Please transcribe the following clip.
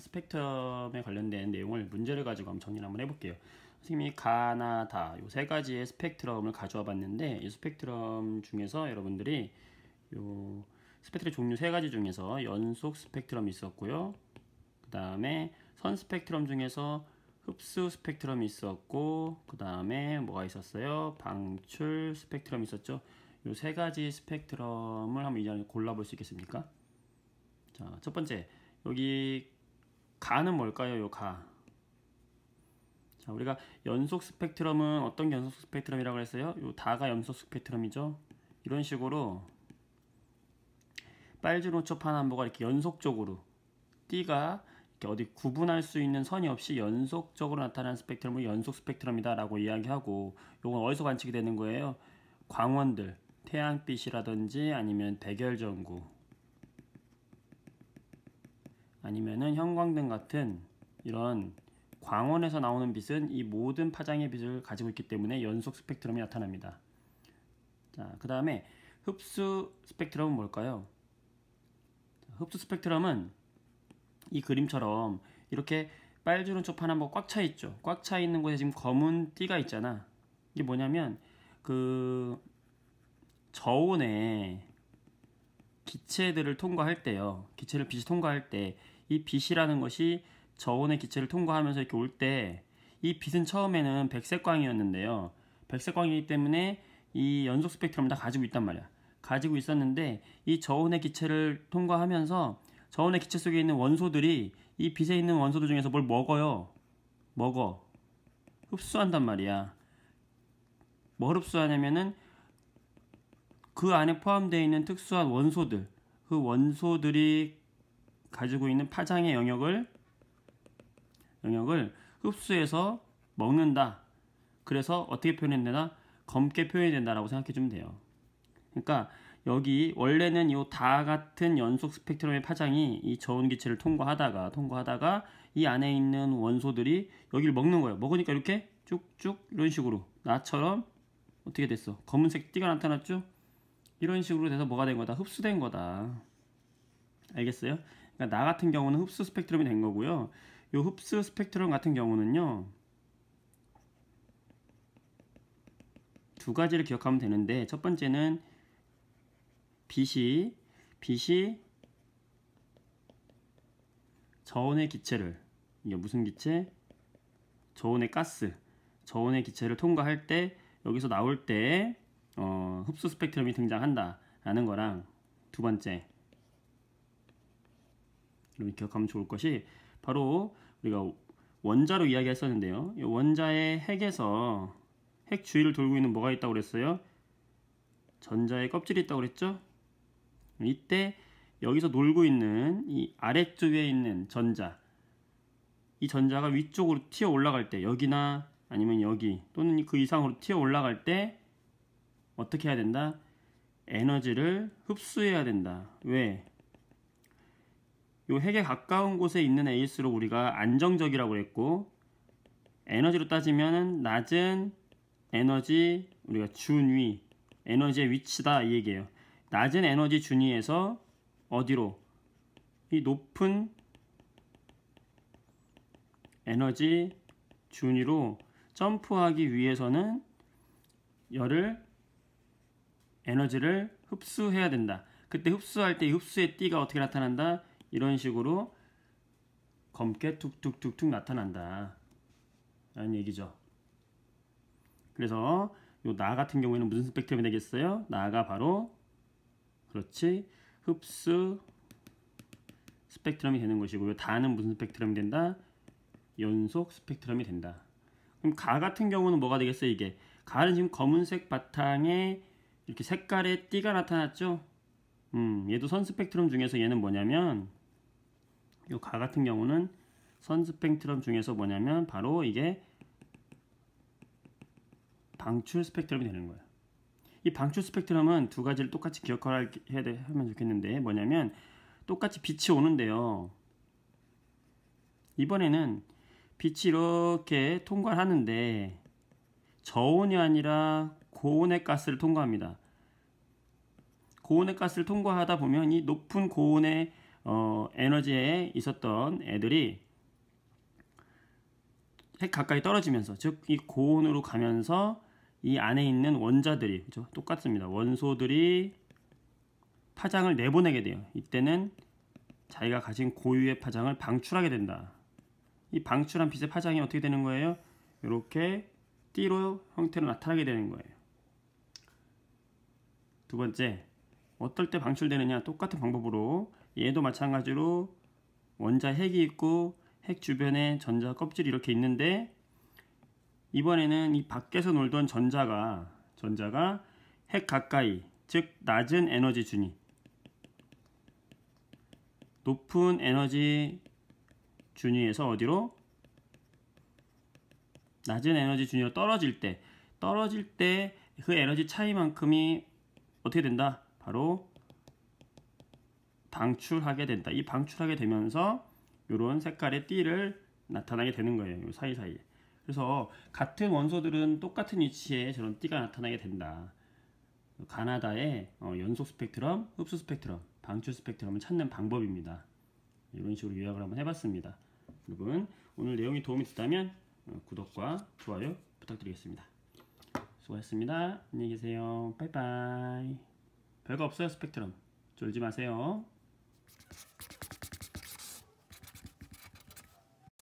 스펙트럼에 관련된 내용을 문제를 가지고 한번 정리를 한번 해볼게요. 선생님이 가나 다 요 세 가지의 스펙트럼을 가져와 봤는데 이 스펙트럼 중에서 여러분들이 요 스펙트럼 종류 세 가지 중에서 연속 스펙트럼이 있었고요. 그 다음에 선 스펙트럼 중에서 흡수 스펙트럼이 있었고, 그 다음에 뭐가 있었어요? 방출 스펙트럼이 있었죠. 요 세 가지 스펙트럼을 한번 이제 골라볼 수 있겠습니까? 자, 첫 번째, 여기 가는 뭘까요? 요 가. 자, 우리가 연속 스펙트럼은 어떤 연속 스펙트럼이라고 했어요? 요 다가 연속 스펙트럼이죠. 이런 식으로 빨주노초 파남보가 이렇게 연속적으로 띠가 이렇게 어디 구분할 수 있는 선이 없이 연속적으로 나타나는 스펙트럼을 연속 스펙트럼이다 라고 이야기하고, 요건 어디서 관측이 되는 거예요? 광원들, 태양빛이라든지 아니면 백열전구 아니면은 형광등 같은 이런 광원에서 나오는 빛은 이 모든 파장의 빛을 가지고 있기 때문에 연속 스펙트럼이 나타납니다. 자, 그 다음에 흡수 스펙트럼은 뭘까요? 흡수 스펙트럼은 이 그림처럼 이렇게 빨주노 초 파남보 꽉 차 있죠. 꽉 차 있는 곳에 지금 검은 띠가 있잖아. 이게 뭐냐면 그 저온의 기체들을 통과할 때요. 기체를 빛이 통과할 때 이 빛이라는 것이 저온의 기체를 통과하면서 이렇게 올 때 이 빛은 처음에는 백색광이었는데요. 백색광이기 때문에 이 연속 스펙트럼을 다 가지고 있단 말이야. 가지고 있었는데 이 저온의 기체를 통과하면서 저온의 기체 속에 있는 원소들이 이 빛에 있는 원소들 중에서 뭘 먹어요. 먹어. 흡수한단 말이야. 뭘 흡수하냐면은 그 안에 포함되어 있는 특수한 원소들, 그 원소들이 가지고 있는 파장의 영역을 흡수해서 먹는다. 그래서 어떻게 표현된다? 검게 표현이 된다라고 생각해 주면 돼요. 그러니까 여기 원래는 이 다 같은 연속 스펙트럼의 파장이 이 저온 기체를 통과하다가 이 안에 있는 원소들이 여기를 먹는 거예요. 먹으니까 이렇게 쭉쭉 이런 식으로 나처럼 어떻게 됐어? 검은색 띠가 나타났죠? 이런 식으로 돼서 뭐가 된 거다? 흡수된 거다. 알겠어요? 그러니까 나 같은 경우는 흡수 스펙트럼이 된 거고요. 이 흡수 스펙트럼 같은 경우는요, 두 가지를 기억하면 되는데, 첫 번째는 빛이 저온의 기체를, 이게 무슨 기체? 저온의 가스, 저온의 기체를 통과할 때 여기서 나올 때 흡수 스펙트럼이 등장한다 라는 거랑, 두 번째 여러분 기억하면 좋을 것이 바로 우리가 원자로 이야기했었는데요. 이 원자의 핵에서 핵 주위를 돌고 있는 뭐가 있다고 그랬어요? 전자의 껍질이 있다고 그랬죠? 이때 여기서 놀고 있는 이 아래쪽에 있는 전자, 이 전자가 위쪽으로 튀어 올라갈 때, 여기나 아니면 여기 또는 그 이상으로 튀어 올라갈 때 어떻게 해야 된다? 에너지를 흡수해야 된다. 왜? 요 핵에 가까운 곳에 있는 A일수록 우리가 안정적이라고 했고, 에너지로 따지면 낮은 에너지, 우리가 준위, 에너지의 위치다 이 얘기예요. 낮은 에너지 준위에서 어디로? 이 높은 에너지 준위로 점프하기 위해서는 에너지를 흡수해야 된다. 그때 흡수할 때 이 흡수의 띠가 어떻게 나타난다? 이런 식으로 검게 툭툭툭툭 나타난다 라는 얘기죠. 그래서 요 나 같은 경우에는 무슨 스펙트럼이 되겠어요? 나가 바로 그렇지 흡수 스펙트럼이 되는 것이고, 요 다는 무슨 스펙트럼이 된다? 연속 스펙트럼이 된다. 그럼 가 같은 경우는 뭐가 되겠어요? 이게 가는 지금 검은색 바탕에 이렇게 색깔의 띠가 나타났죠? 얘도 선 스펙트럼 중에서 얘는 뭐냐면, 요 가 같은 경우는 선 스펙트럼 중에서 뭐냐면 바로 이게 방출 스펙트럼이 되는 거예요. 이 방출 스펙트럼은 두 가지를 똑같이 기억하면 좋겠는데, 뭐냐면 똑같이 빛이 오는데요. 이번에는 빛이 이렇게 통과를 하는데 저온이 아니라 고온의 가스를 통과합니다. 고온의 가스를 통과하다 보면 이 높은 고온의 에너지에 있었던 애들이 핵 가까이 떨어지면서, 즉 이 고온으로 가면서 이 안에 있는 원자들이, 그죠? 똑같습니다. 원소들이 파장을 내보내게 돼요. 이때는 자기가 가진 고유의 파장을 방출하게 된다. 이 방출한 빛의 파장이 어떻게 되는 거예요? 이렇게 띠로 형태로 나타나게 되는 거예요. 두 번째, 어떨 때 방출되느냐? 똑같은 방법으로 얘도 마찬가지로 원자 핵이 있고 핵 주변에 전자 껍질이 이렇게 있는데, 이번에는 이 밖에서 놀던 전자가 핵 가까이, 즉 낮은 에너지 준위, 높은 에너지 준위에서 어디로? 낮은 에너지 준위로 떨어질 때 그 에너지 차이만큼이 어떻게 된다? 바로 방출하게 된다. 이 방출하게 되면서 이런 색깔의 띠를 나타나게 되는 거예요. 이 사이사이에. 그래서 같은 원소들은 똑같은 위치에 저런 띠가 나타나게 된다. 가나다의 연속 스펙트럼, 흡수 스펙트럼, 방출 스펙트럼을 찾는 방법입니다. 이런 식으로 요약을 한번 해봤습니다. 여러분, 오늘 내용이 도움이 됐다면 구독과 좋아요 부탁드리겠습니다. 수고하셨습니다. 안녕히 계세요. 빠이빠이. 별거 없어요. 스펙트럼 쫄지 마세요.